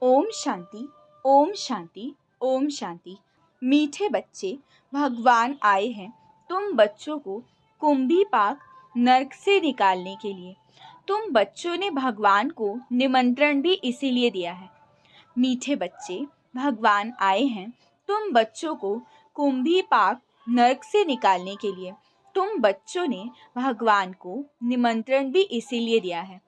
ओम शांति, ओम शांति, ओम शांति। मीठे बच्चे, भगवान आए हैं तुम बच्चों को कुंभी पाक नरक से निकालने के लिए। तुम बच्चों ने भगवान को निमंत्रण भी इसीलिए दिया है। मीठे बच्चे, भगवान आए हैं तुम बच्चों को कुंभी पाक नरक से निकालने के लिए। तुम बच्चों ने भगवान को निमंत्रण भी इसीलिए दिया है।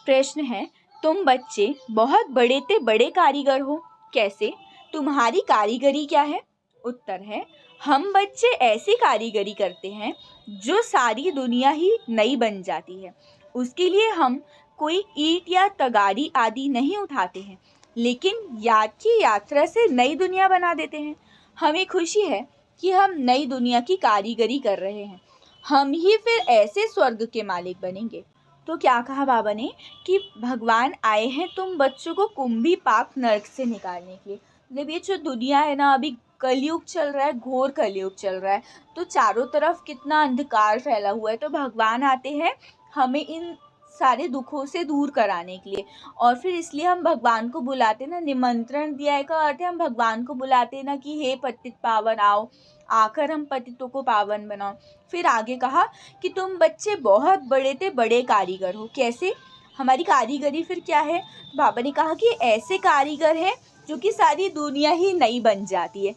प्रश्न है, तुम बच्चे बहुत बड़े ते बड़े कारीगर हो, कैसे? तुम्हारी कारीगरी क्या है? उत्तर है, हम बच्चे ऐसी कारीगरी करते हैं जो सारी दुनिया ही नई बन जाती है। उसके लिए हम कोई ईंट या तगारी आदि नहीं उठाते हैं, लेकिन याद की यात्रा से नई दुनिया बना देते हैं। हमें खुशी है कि हम नई दुनिया की कारीगरी कर रहे हैं। हम ही फिर ऐसे स्वर्ग के मालिक बनेंगे। तो क्या कहा बाबा ने कि भगवान आए हैं तुम बच्चों को कुंभी पाक नरक से निकालने के लिए। मतलब ये जो दुनिया है ना, अभी कलयुग चल रहा है, घोर कलयुग चल रहा है, तो चारों तरफ कितना अंधकार फैला हुआ है। तो भगवान आते हैं हमें इन सारे दुखों से दूर कराने के लिए, और फिर इसलिए हम भगवान को बुलाते ना। निमंत्रण दिया है का अर्थ है हम भगवान को बुलाते ना कि हे पतित पावन आओ, आकर हम पतितों को पावन बनाओ। फिर आगे कहा कि तुम बच्चे बहुत बड़े ते बड़े कारीगर हो, कैसे? हमारी कारीगरी फिर क्या है? बाबा ने कहा कि ऐसे कारीगर हैं जो कि सारी दुनिया ही नई बन जाती है।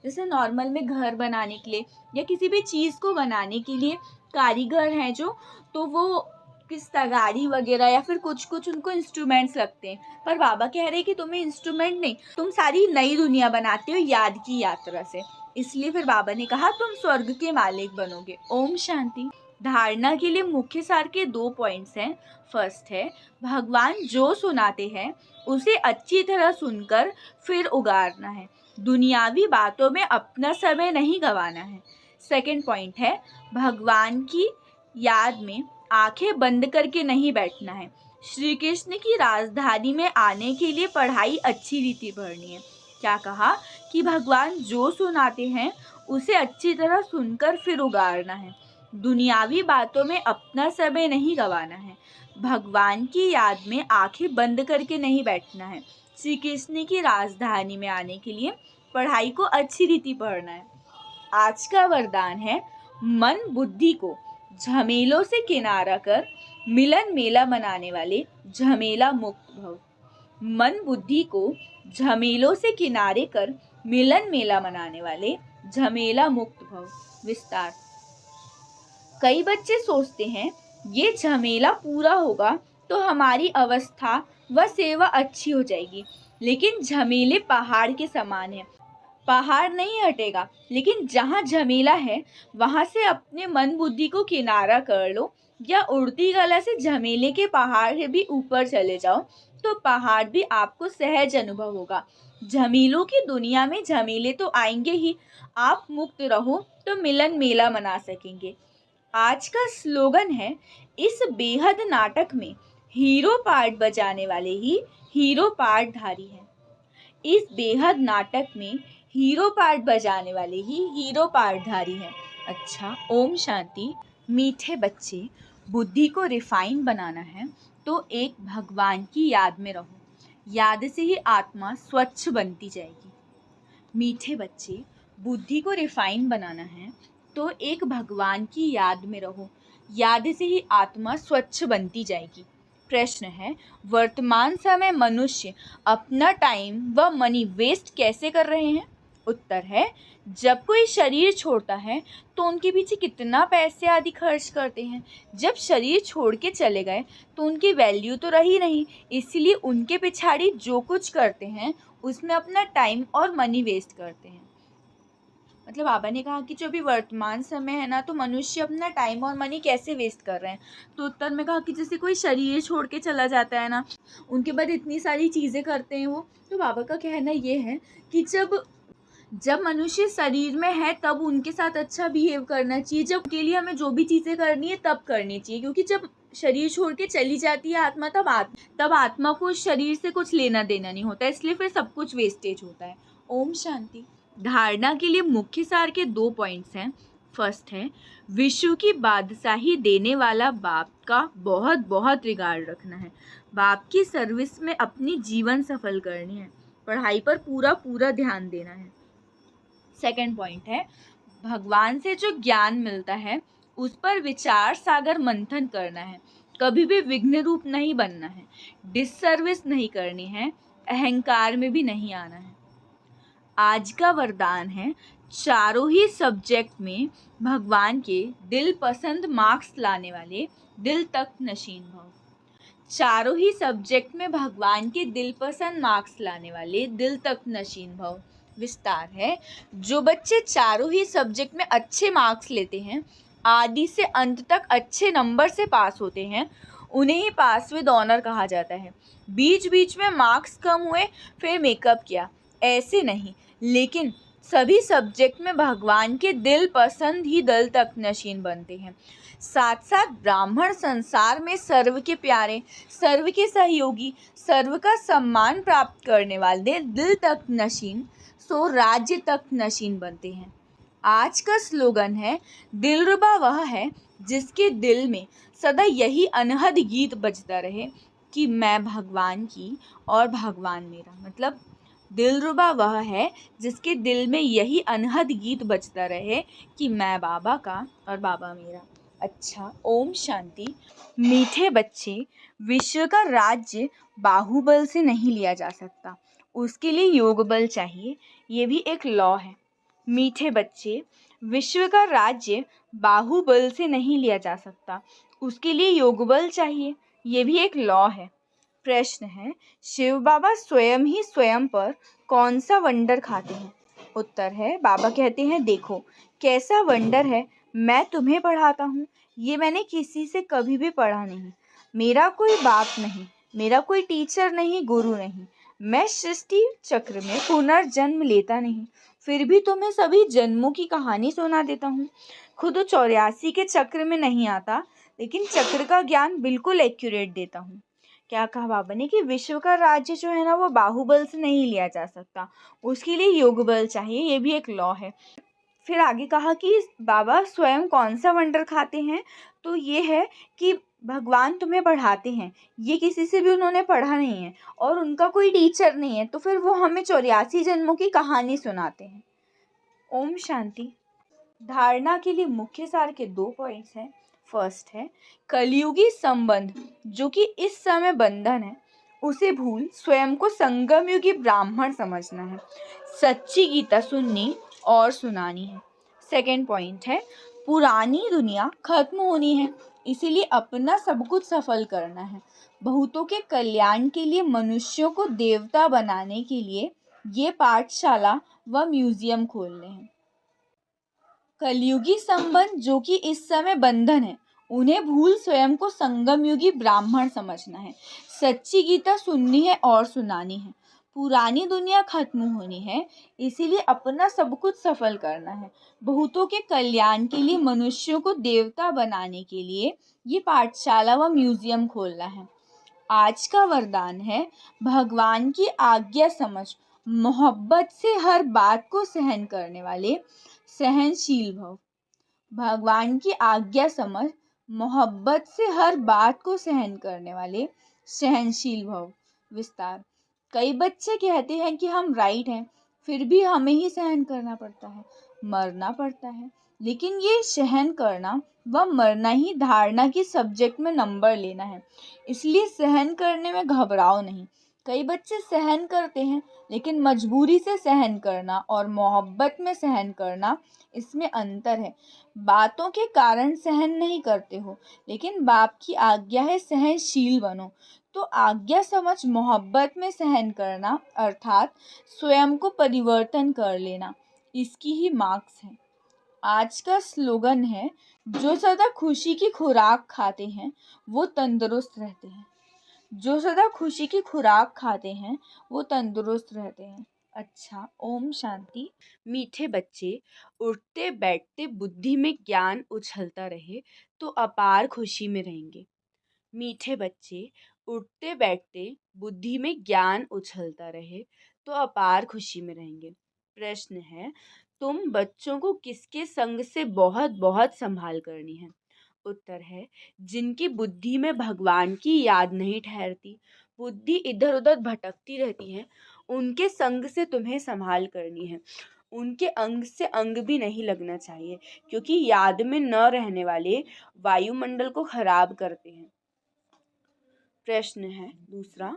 जैसे नॉर्मल में घर बनाने के लिए या किसी भी चीज़ को बनाने के लिए कारीगर हैं जो, तो वो किस तगारी वगैरह या फिर कुछ कुछ उनको इंस्ट्रूमेंट्स लगते हैं। पर बाबा कह रहे हैं कि तुम्हें इंस्ट्रूमेंट नहीं, तुम सारी नई दुनिया बनाते हो याद की यात्रा से। इसलिए फिर बाबा ने कहा तुम स्वर्ग के मालिक बनोगे। ओम शांति। धारणा के लिए मुख्य सार के 2 पॉइंट्स हैं। फर्स्ट है, भगवान जो सुनाते हैं उसे अच्छी तरह सुनकर फिर उगारना है। दुनियावी बातों में अपना समय नहीं गंवाना है। सेकंड पॉइंट है, भगवान की याद में आंखें बंद करके नहीं बैठना है। श्री कृष्ण की राजधानी में आने के लिए पढ़ाई अच्छी रीति पढ़नी है। क्या कहा कि भगवान जो सुनाते हैं उसे अच्छी तरह सुनकर फिर उगारना है। दुनियावी बातों में अपना समय नहीं गंवाना है। भगवान की याद में आंखें बंद करके नहीं बैठना है। श्री कृष्ण की राजधानी में आने के लिए पढ़ाई को अच्छी रीति पढ़ना है। आज का वरदान है, मन बुद्धि को झमेलों से किनारा कर मिलन मेला मनाने वाले झमेला मुक्त भव। मन बुद्धि को झमेलों से किनारे कर मिलन मेला मनाने वाले झमेला मुक्त भव। विस्तार। कई बच्चे सोचते हैं ये झमेला पूरा होगा तो हमारी अवस्था व सेवा अच्छी हो जाएगी, लेकिन झमेले पहाड़ के समान है। पहाड़ नहीं हटेगा, लेकिन जहाँ झमेला है वहाँ से अपने मन बुद्धि को किनारा कर लो, या उड़ती कला से झमेले के पहाड़ से भी ऊपर चले जाओ तो पहाड़ भी आपको सहज अनुभव होगा। झमेलों की दुनिया में झमेले तो आएंगे ही, आप मुक्त रहो तो मिलन मेला मना सकेंगे। आज का स्लोगन है, इस बेहद नाटक में हीरो पार्ट बजाने वाले ही हीरो पार्ट धारी हैं। इस बेहद नाटक में हीरो पार्ट बजाने वाले ही हीरो पार्टधारी हैं। अच्छा, ओम शांति। मीठे बच्चे, बुद्धि को रिफाइन बनाना है तो एक भगवान की याद में रहो। याद से ही आत्मा स्वच्छ बनती जाएगी। मीठे बच्चे, बुद्धि को रिफाइन बनाना है तो एक भगवान की याद में रहो। याद से ही आत्मा स्वच्छ बनती जाएगी। प्रश्न है, वर्तमान समय मनुष्य अपना टाइम व मनी वेस्ट कैसे कर रहे हैं? उत्तर है, जब कोई शरीर छोड़ता है तो उनके पीछे कितना पैसे आदि खर्च करते हैं। जब शरीर छोड़ के चले गए तो उनकी वैल्यू तो रही नहीं, इसलिए उनके पिछाड़ी जो कुछ करते हैं उसमें अपना टाइम और मनी वेस्ट करते हैं। मतलब बाबा ने कहा कि जो भी वर्तमान समय है ना, तो मनुष्य अपना टाइम और मनी कैसे वेस्ट कर रहे हैं। तो उत्तर में कहा कि जैसे कोई शरीर छोड़ के चला जाता है ना, उनके बाद इतनी सारी चीज़ें करते हैं वो। तो बाबा का कहना ये है कि जब मनुष्य शरीर में है तब उनके साथ अच्छा बिहेव करना चाहिए। जब के लिए हमें जो भी चीज़ें करनी है तब करनी चाहिए, क्योंकि जब शरीर छोड़ के चली जाती है आत्मा, तब आत्मा को शरीर से कुछ लेना देना नहीं होता, इसलिए फिर सब कुछ वेस्टेज होता है। ओम शांति। धारणा के लिए मुख्य सार के 2 पॉइंट्स हैं। फर्स्ट है, विश्व की बादशाही देने वाला बाप का बहुत बहुत रिगार्ड रखना है। बाप की सर्विस में अपनी जीवन सफल करनी है, पढ़ाई पर पूरा पूरा ध्यान देना है। सेकंड पॉइंट है, भगवान से जो ज्ञान मिलता है उस पर विचार सागर मंथन करना है, कभी भी विघ्न रूप नहीं बनना है, डिससर्विस नहीं करनी है, अहंकार में भी नहीं आना है। आज का वरदान है, चारों ही सब्जेक्ट में भगवान के दिल पसंद मार्क्स लाने वाले दिल तक नशीन भव। चारों ही सब्जेक्ट में भगवान के दिल पसंद मार्क्स लाने वाले दिल तक नशीन भव। विस्तार है, जो बच्चे चारों ही सब्जेक्ट में अच्छे मार्क्स लेते हैं, आदि से अंत तक अच्छे नंबर से पास होते हैं, उन्हें ही पास विद ऑनर कहा जाता है। बीच बीच में मार्क्स कम हुए फिर मेकअप किया, ऐसे नहीं, लेकिन सभी सब्जेक्ट में भगवान के दिल पसंद ही दल तक नशीन बनते हैं। साथ साथ ब्राह्मण संसार में सर्व के प्यारे, सर्व के सहयोगी, सर्व का सम्मान प्राप्त करने वाले दिल तक नशीन, सो राज्य तक नशीन बनते हैं। आज का स्लोगन है, दिलरुबा वह है जिसके दिल में सदा यही अनहद गीत बजता रहे कि मैं भगवान की और भगवान मेरा। मतलब दिलरुबा वह है जिसके दिल में यही अनहद गीत बजता रहे कि मैं बाबा का और बाबा मेरा। अच्छा, ओम शांति। मीठे बच्चे, विश्व का राज्य बाहुबल से नहीं लिया जा सकता, उसके लिए योग बल चाहिए, ये भी एक लॉ है। मीठे बच्चे, विश्व का राज्य बाहुबल से नहीं लिया जा सकता, उसके लिए योग बल चाहिए, ये भी एक लॉ है। प्रश्न है, शिव बाबा स्वयं ही स्वयं पर कौन सा वंडर खाते हैं? उत्तर है, बाबा कहते हैं, देखो कैसा वंडर है, मैं तुम्हें पढ़ाता हूँ, ये मैंने किसी से कभी भी पढ़ा नहीं, मेरा कोई बाप नहीं, मेरा कोई टीचर नहीं, गुरु नहीं, मैं सृष्टि चक्र में पुनर्जन्म लेता नहीं, फिर भी तुम्हें सभी जन्मों की कहानी सुना देता हूँ। खुद 84 के चक्र में नहीं आता, लेकिन चक्र का ज्ञान बिल्कुल एक्यूरेट देता हूँ। क्या कहा बाबा ने कि विश्व का राज्य जो है ना, वो बाहुबल से नहीं लिया जा सकता, उसके लिए योग बल चाहिए, ये भी एक लॉ है। फिर आगे कहा कि बाबा स्वयं कौन सा वंडर खाते हैं, तो ये है कि भगवान तुम्हें पढ़ाते हैं, ये किसी से भी उन्होंने पढ़ा नहीं है और उनका कोई टीचर नहीं है, तो फिर वो हमें 84 जन्मों की कहानी सुनाते हैं। ओम शांति। धारणा के लिए मुख्य सार के 2 पॉइंट्स हैं। फर्स्ट है, कलयुगी संबंध जो कि इस समय बंधन है, उसे भूल स्वयं को संगम युगी ब्राह्मण समझना है, सच्ची गीता सुननी और सुनानी है। सेकंड पॉइंट है, पुरानी दुनिया खत्म होनी है, इसीलिए अपना सब कुछ सफल करना है, बहुतों के कल्याण के लिए, मनुष्यों को देवता बनाने के लिए ये पाठशाला व म्यूजियम खोलने हैं। कलयुगी संबंध जो कि इस समय बंधन है, उन्हें भूल स्वयं को संगम युगी ब्राह्मण समझना है, सच्ची गीता सुननी है और सुनानी है, पुरानी दुनिया खत्म होनी है, इसीलिए अपना सब कुछ सफल करना है, बहुतों के कल्याण के लिए, मनुष्यों को देवता बनाने के लिए ये पाठशाला व म्यूजियम खोलना है। आज का वरदान है, भगवान की आज्ञा समझ मोहब्बत से हर बात को सहन करने वाले सहनशील भव। भगवान की आज्ञा समझ मोहब्बत से हर बात को सहन करने वाले सहनशील भव। विस्तार, कई बच्चे कहते हैं कि हम राइट हैं, फिर भी हमें ही सहन करना पड़ता है, मरना पड़ता है, लेकिन ये सहन करना व मरना ही धारणा की सब्जेक्ट में नंबर लेना है, इसलिए सहन करने में घबराओ नहीं। कई बच्चे सहन करते हैं, लेकिन मजबूरी से सहन करना और मोहब्बत में सहन करना, इसमें अंतर है। बातों के कारण सहन नहीं करते हो, लेकिन बाप की आज्ञा है सहनशील बनो, तो आज्ञा समझ मोहब्बत में सहन करना अर्थात स्वयं को परिवर्तन कर लेना, इसकी ही मार्क्स है। आज का स्लोगन है, जो सदा खुशी की खुराक खाते हैं वो तंदुरुस्त रहते हैं। जो सदा खुशी की खुराक खाते हैं वो तंदुरुस्त रहते हैं। अच्छा, ओम शांति। मीठे बच्चे, उठते बैठते बुद्धि में ज्ञान उछलता रहे तो अपार खुशी में रहेंगे। मीठे बच्चे, उठते बैठते बुद्धि में ज्ञान उछलता रहे तो अपार खुशी में रहेंगे। प्रश्न है, तुम बच्चों को किसके संग से बहुत बहुत संभाल करनी है? उत्तर है, जिनकी बुद्धि में भगवान की याद नहीं ठहरती, बुद्धि इधर उधर भटकती रहती है, उनके संग से तुम्हें संभाल करनी है। उनके अंग से अंग भी नहीं लगना चाहिए, क्योंकि याद में न रहने वाले वायुमंडल को खराब करते हैं। प्रश्न है दूसरा,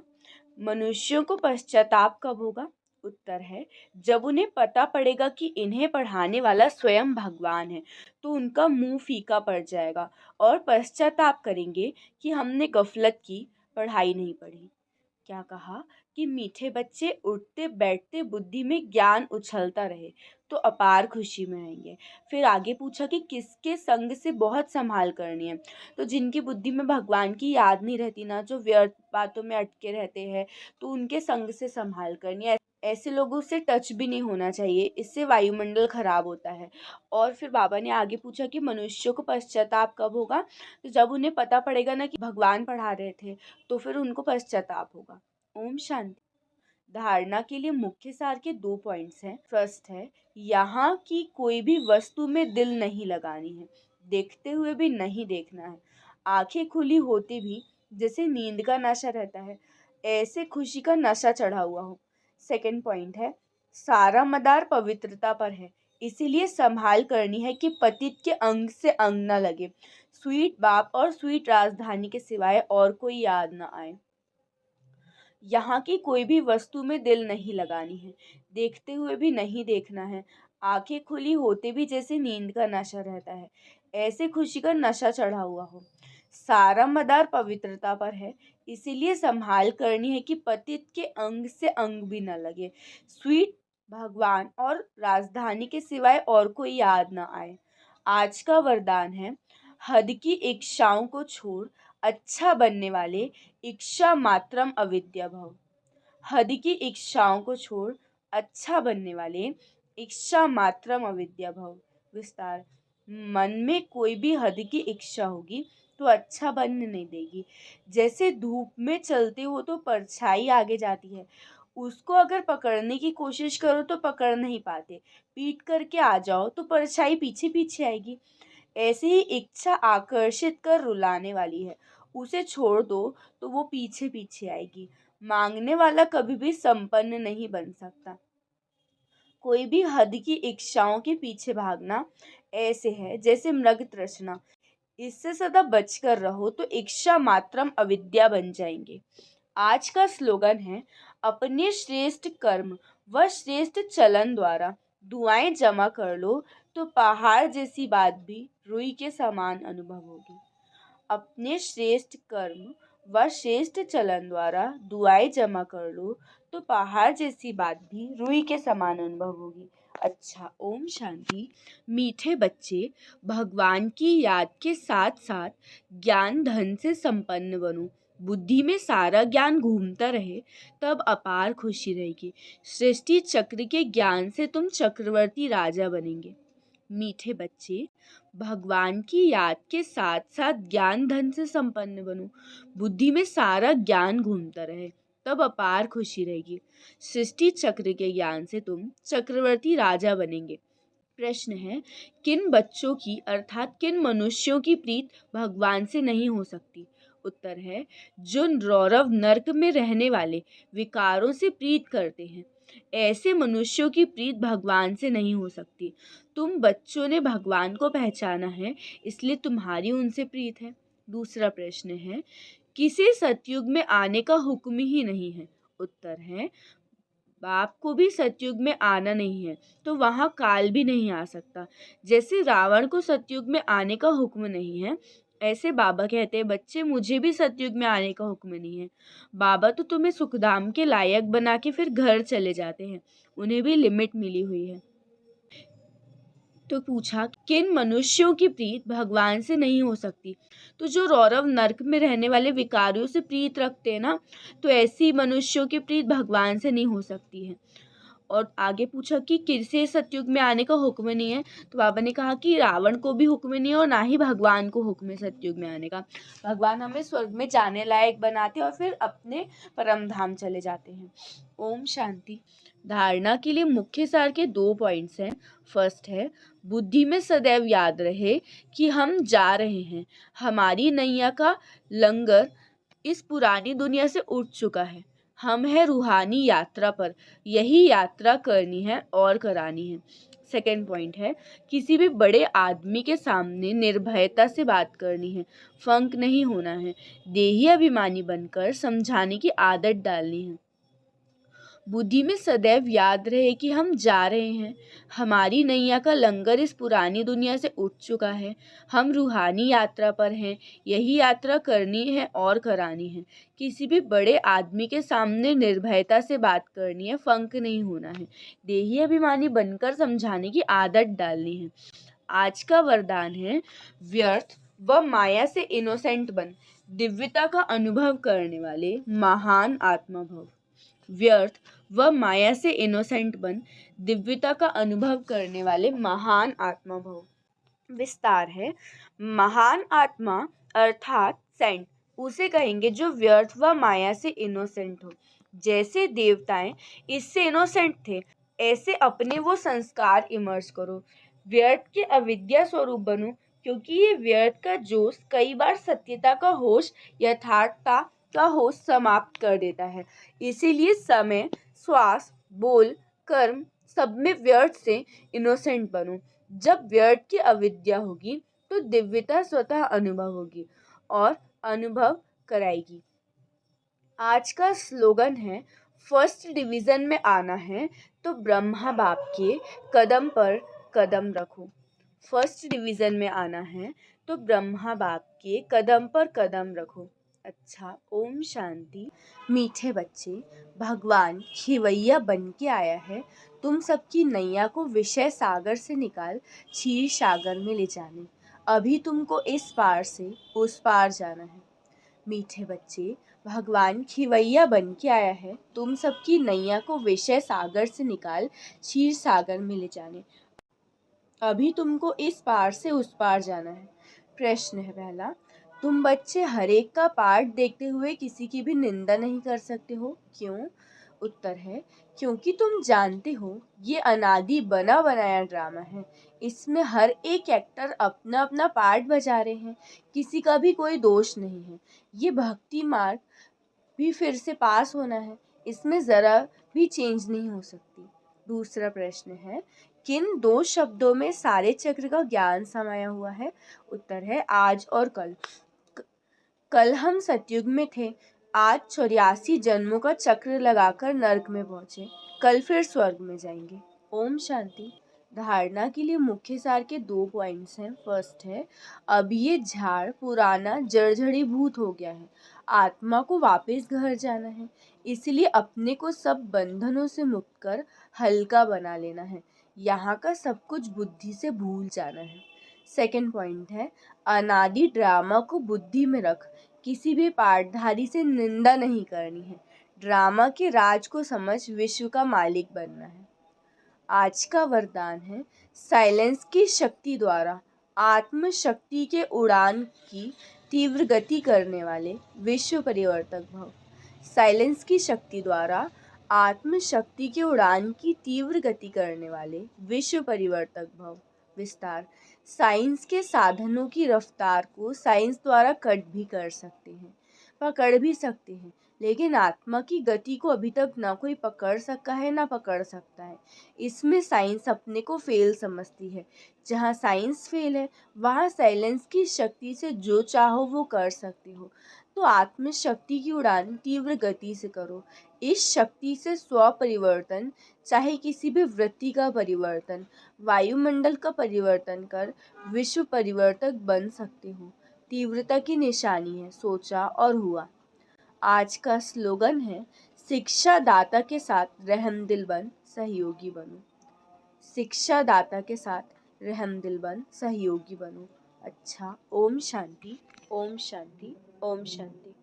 मनुष्यों को पश्चाताप कब होगा? उत्तर है, जब उन्हें पता पड़ेगा कि इन्हें पढ़ाने वाला स्वयं भगवान है, तो उनका मुंह फीका पड़ जाएगा और पश्चाताप करेंगे कि हमने गफलत की, पढ़ाई नहीं पढ़ी। क्या कहा कि मीठे बच्चे उठते बैठते बुद्धि में ज्ञान उछलता रहे तो अपार खुशी में आएंगे। फिर आगे पूछा कि किसके संग से बहुत संभाल करनी है, तो जिनकी बुद्धि में भगवान की याद नहीं रहती ना, जो व्यर्थ बातों में अटके रहते हैं, तो उनके संग से संभाल करनी है। ऐसे लोगों से टच भी नहीं होना चाहिए, इससे वायुमंडल खराब होता है। और फिर बाबा ने आगे पूछा कि मनुष्यों को पश्चाताप कब होगा? तो जब उन्हें पता पड़ेगा ना कि भगवान पढ़ा रहे थे, तो फिर उनको पश्चाताप होगा। ओम शांति। धारणा के लिए मुख्य सार के 2 पॉइंट्स हैं। फर्स्ट है, यहाँ की कोई भी वस्तु में दिल नहीं लगानी है, देखते हुए भी नहीं देखना है, आंखें खुली होते भी जैसे नींद का नशा रहता है, ऐसे खुशी का नशा चढ़ा हुआ हो। सेकंड पॉइंट है, सारा मदार पवित्रता पर है, इसीलिए संभाल करनी है कि पतित के अंग से अंग न लगे, स्वीट बाप और स्वीट राजधानी के सिवाय और कोई याद न आए। यहाँ की कोई भी वस्तु में दिल नहीं लगानी है, देखते हुए भी नहीं देखना है, आंखें खुली होते भी जैसे नींद का नशा रहता है, ऐसे खुशी का नशा चढ़ा हुआ हो। सारा मदार पवित्रता पर है, इसीलिए संभाल करनी है कि पतित के अंग से अंग भी न लगे, स्वीट भगवान और राजधानी के सिवाय और कोई याद न आए। आज का वरदान है, हद की इच्छाओं को छोड़ अच्छा बनने वाले इच्छा मात्रम अविद्या भव। हद की इच्छाओं को छोड़ अच्छा बनने वाले इच्छा मात्रम अविद्या भव। विस्तार, मन में कोई भी हद की इच्छा होगी तो अच्छा बनने नहीं देगी। जैसे धूप में चलते हो तो परछाई आगे जाती है, उसको अगर पकड़ने की कोशिश करो तो पकड़ नहीं पाते, पीट करके आ जाओ तो परछाई पीछे पीछे आएगी। ऐसे ही इच्छा आकर्षित कर रुलाने वाली है, उसे छोड़ दो तो वो पीछे पीछे आएगी। मांगने वाला कभी भी संपन्न नहीं बन सकता। कोई भी हद की इच्छाओं के पीछे भागना ऐसे है जैसे मृग तृष्णा, इससे सदा बचकर रहो तो इच्छा मात्रम अविद्या बन जाएंगे। आज का स्लोगन है, अपने श्रेष्ठ कर्म व श्रेष्ठ चलन द्वारा दुआएं जमा कर लो तो पहाड़ जैसी बात भी रुई के समान अनुभव होगी। अपने श्रेष्ठ कर्म व श्रेष्ठ चलन द्वारा दुआएं जमा कर लो तो पहाड़ जैसी बात भी रुई के समान अनुभव होगी। अच्छा, ओम शांति। मीठे बच्चे, भगवान की याद के साथ साथ ज्ञान धन से संपन्न बनो, बुद्धि में सारा ज्ञान घूमता रहे, तब अपार खुशी रहेगी। सृष्टि चक्र के ज्ञान से तुम चक्रवर्ती राजा बनेंगे। मीठे बच्चे, भगवान की याद के साथ साथ ज्ञान धन से संपन्न बनो, बुद्धि में सारा ज्ञान घूमता रहे, तब अपार खुशी रहेगी। सृष्टि चक्र के ज्ञान से तुम चक्रवर्ती राजा बनेंगे। प्रश्न है, किन बच्चों की अर्थात किन मनुष्यों की प्रीत भगवान से नहीं हो सकती? उत्तर है, जो रौरव नर्क में रहने वाले विकारों से प्रीत करते हैं, ऐसे मनुष्यों की प्रीत भगवान से नहीं हो सकती। तुम बच्चों ने भगवान को पहचाना है, इसलिए तुम्हारी उनसे प्रीत है। दूसरा प्रश्न है, किसे सतयुग में आने का हुक्म ही नहीं है? उत्तर है, बाप को भी सतयुग में आना नहीं है तो वहाँ काल भी नहीं आ सकता। जैसे रावण को सतयुग में आने का हुक्म नहीं है, ऐसे बाबा कहते हैं, बच्चे मुझे भी सतयुग में आने का हुक्म नहीं है। बाबा तो तुम्हें सुखधाम के लायक बना के फिर घर चले जाते हैं, उन्हें भी लिमिट मिली हुई है। तो पूछा, किन मनुष्यों की प्रीत भगवान से नहीं हो सकती? तो जो रौरव नर्क में रहने वाले विकारियों से प्रीत रखते हैं ना, तो ऐसी मनुष्यों की प्रीत भगवान से नहीं हो सकती है। और आगे पूछा कि किसे सतयुग में आने का हुक्म नहीं है, तो बाबा ने कहा कि रावण को भी हुक्म नहीं है और ना ही भगवान को हुक्म है सतयुग में आने का। भगवान हमें स्वर्ग में जाने लायक बनाते और फिर अपने परम धाम चले जाते हैं। ओम शांति। धारणा के लिए मुख्य सार के 2 पॉइंट्स हैं। फर्स्ट है, बुद्धि में सदैव याद रहे कि हम जा रहे हैं, हमारी नैया का लंगर इस पुरानी दुनिया से उठ चुका है, हम है रूहानी यात्रा पर, यही यात्रा करनी है और करानी है। सेकेंड पॉइंट है, किसी भी बड़े आदमी के सामने निर्भयता से बात करनी है, फंक नहीं होना है, देही अभिमानी बनकर समझाने की आदत डालनी है। बुद्धि में सदैव याद रहे कि हम जा रहे हैं, हमारी नैया का लंगर इस पुरानी दुनिया से उठ चुका है, हम रूहानी यात्रा पर हैं, यही यात्रा करनी है और करानी है। किसी भी बड़े आदमी के सामने निर्भयता से बात करनी है, फंक नहीं होना है, देही अभिमानी बनकर समझाने की आदत डालनी है। आज का वरदान है, व्यर्थ व माया से इनोसेंट बन, दिव्यता का अनुभव करने वाले महान आत्मा भव। व्यर्थ व माया से इनोसेंट बन, दिव्यता का अनुभव करने वाले महान आत्मा भव। विस्तार है, महान आत्मा अर्थात सेंट उसे कहेंगे जो व्यर्थ व माया से इनोसेंट हो। जैसे देवताएं इससे इनोसेंट थे, ऐसे अपने वो संस्कार इमर्ज करो। व्यर्थ के अविद्या स्वरूप बनो, क्योंकि ये व्यर्थ का जोश कई बार सत्यता का होश, यथार्थता का होश समाप्त कर देता है। इसीलिए समय, श्वास, बोल, कर्म सब में व्यर्थ से इनोसेंट बनो। जब व्यर्थ की अविद्या होगी तो दिव्यता स्वतः अनुभव होगी और अनुभव कराएगी। आज का स्लोगन है, फर्स्ट डिवीजन में आना है तो ब्रह्मा बाप के कदम पर कदम रखो। फर्स्ट डिवीजन में आना है तो ब्रह्मा बाप के कदम पर कदम रखो। अच्छा, ओम शांति। मीठे बच्चे, भगवान खिवैया बन के आया है तुम सबकी नैया को विषय सागर से निकाल क्षीर सागर में ले जाने। अभी तुमको इस पार से उस पार जाना है। मीठे बच्चे, भगवान खिवैया बन के आया है तुम सबकी नैया को विषय सागर से निकाल क्षीर सागर में ले जाने। अभी तुमको इस पार से उस पार जाना है। प्रश्न है पहला, तुम बच्चे हर एक का पाठ देखते हुए किसी की भी निंदा नहीं कर सकते हो, क्यों? उत्तर है, क्योंकि तुम जानते हो ये अनादि बना बनाया ड्रामा है। इसमें हर एक एक्टर अपना अपना पार्ट बजा रहे हैं, किसी का भी कोई दोष नहीं है। ये भक्ति मार्ग भी फिर से पास होना है, इसमें ज़रा भी चेंज नहीं हो सकती। दूसरा प्रश्न है, किन 2 शब्दों में सारे चक्र का ज्ञान समाया हुआ है? उत्तर है, आज और कल। कल हम सतयुग में थे, आज 84 जन्मों का चक्र लगाकर नरक में पहुंचे, कल फिर स्वर्ग में जाएंगे। ओम शांति। धारणा के लिए मुख्य सार के 2 पॉइंट्स हैं। फर्स्ट है, अब ये झाड़ पुराना जर्जरीभूत हो गया है, आत्मा को वापस घर जाना है, इसलिए अपने को सब बंधनों से मुक्त कर हल्का बना लेना है, यहाँ का सब कुछ बुद्धि से भूल जाना है। सेकंड पॉइंट है, अनादि ड्रामा को बुद्धि में रख, किसी भी पाठधारी से निंदा नहीं करनी है, ड्रामा के राज को समझ विश्व का मालिक बनना है। आज का वरदान है, साइलेंस की शक्ति द्वारा आत्म शक्ति के उड़ान की तीव्र गति करने वाले विश्व परिवर्तक भव। साइलेंस की शक्ति द्वारा आत्म शक्ति के उड़ान की तीव्र गति करने वाले विश्व परिवर्तक भव। विस्तार, साइंस के साधनों की रफ्तार को साइंस द्वारा कट भी कर सकते हैं, पकड़ भी सकते हैं, लेकिन आत्मा की गति को अभी तक ना कोई पकड़ सका है ना पकड़ सकता है। इसमें साइंस अपने को फेल समझती है। जहाँ साइंस फेल है वहाँ साइलेंस की शक्ति से जो चाहो वो कर सकते हो। तो आत्म शक्ति की उड़ान तीव्र गति से करो। इस शक्ति से स्व परिवर्तन, चाहे किसी भी वृत्ति का परिवर्तन, वायुमंडल का परिवर्तन कर विश्व परिवर्तक बन सकते हो। तीव्रता की निशानी है सोचा और हुआ। आज का स्लोगन है, शिक्षा दाता के साथ रहमदिल बन सहयोगी बनो। शिक्षा दाता के साथ रहमदिल बन सहयोगी बनो। अच्छा, ओम शांति, ओम शांति, ओम शांति।